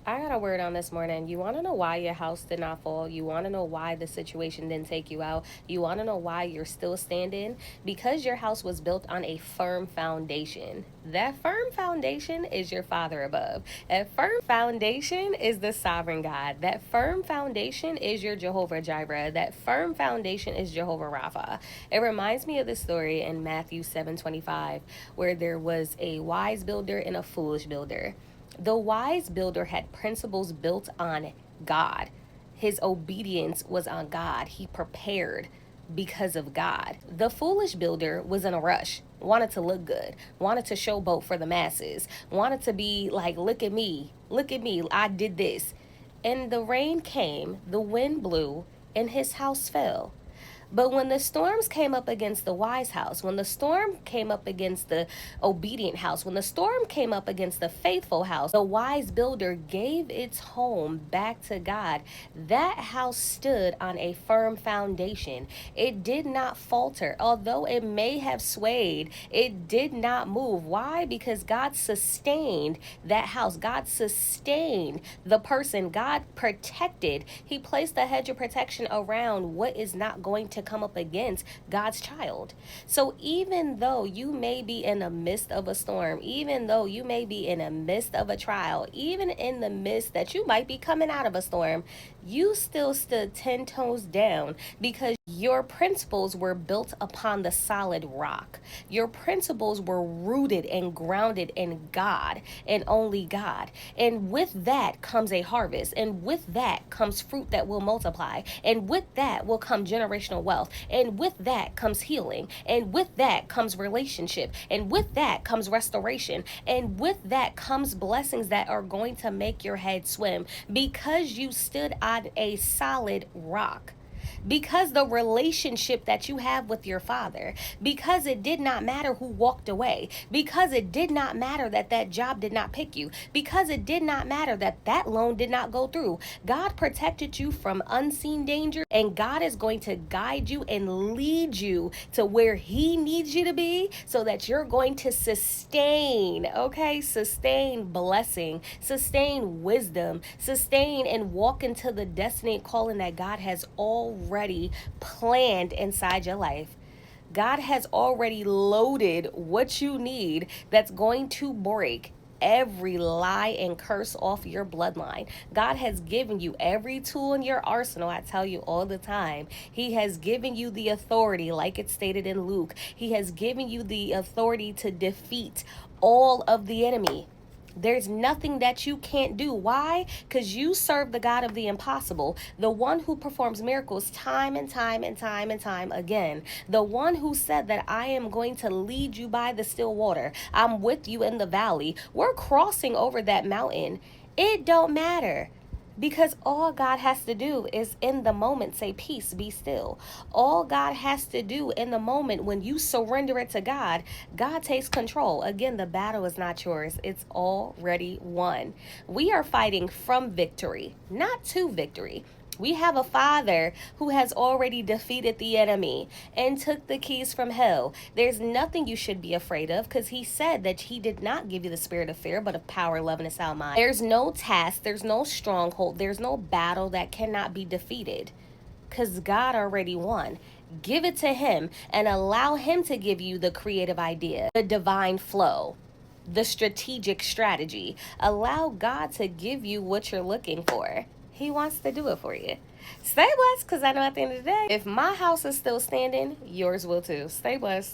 I got a word on this morning. You want to know why your house did not fall? You want to know why the situation didn't take you out? You want to know why you're still standing? Because your house was built on a firm foundation. That firm foundation is your Father above. That firm foundation is the sovereign God. That firm foundation is your Jehovah Jireh. That firm foundation is Jehovah Rapha. It reminds me of the story in Matthew 7:25, where there was a wise builder and a foolish builder. The wise builder had principles built on God. His obedience was on God. He prepared because of God. The foolish builder was in a rush, wanted to look good, wanted to showboat for the masses, wanted to be like, look at me, I did this. And the rain came, the wind blew, and his house fell. But when the storms came up against the wise house, when the storm came up against the obedient house, when the storm came up against the faithful house, the wise builder gave its home back to God. That house stood on a firm foundation. It did not falter. Although it may have swayed, it did not move. Why? Because God sustained that house. God sustained the person. God protected. He placed a hedge of protection around what is not going to come up against God's child. So even though you may be in the midst of a storm, even though you may be in the midst of a trial, even in the midst that you might be coming out of a storm, you still stood 10 toes down because your principles were built upon the solid rock. Your principles were rooted and grounded in God and only God. And with that comes a harvest. And with that comes fruit that will multiply. And with that will come generational wealth. And with that comes healing. And with that comes relationship. And with that comes restoration. And with that comes blessings that are going to make your head swim because you stood on a solid rock, because the relationship that you have with your father, because it did not matter who walked away, because it did not matter that that job did not pick you, because it did not matter that that loan did not go through. God protected you from unseen danger, and God is going to guide you and lead you to where he needs you to be so that you're going to sustain, okay? Sustain blessing, sustain wisdom, sustain and walk into the destiny and calling that God has already planned inside your life. God has already loaded what you need that's going to break every lie and curse off your bloodline. God has given you every tool in your arsenal. I tell you all the time. He has given you the authority, like it's stated in Luke. He has given you the authority to defeat all of the enemy. There's nothing that you can't do. Why? Because you serve the God of the impossible, the one who performs miracles time and time and time and time again, the one who said that I am going to lead you by the still water. I'm with you in the valley. We're crossing over that mountain. It don't matter. Because all God has to do is in the moment say, peace, be still. All God has to do in the moment when you surrender it to God, God takes control. Again, the battle is not yours, it's already won. We are fighting from victory, not to victory. We have a father who has already defeated the enemy and took the keys from hell. There's nothing you should be afraid of because he said that he did not give you the spirit of fear, but of power, love, and a sound mind. There's no task, there's no stronghold, there's no battle that cannot be defeated because God already won. Give it to him and allow him to give you the creative idea, the divine flow, the strategic strategy. Allow God to give you what you're looking for. He wants to do it for you. Stay blessed, because I know at the end of the day, if my house is still standing, yours will too. Stay blessed.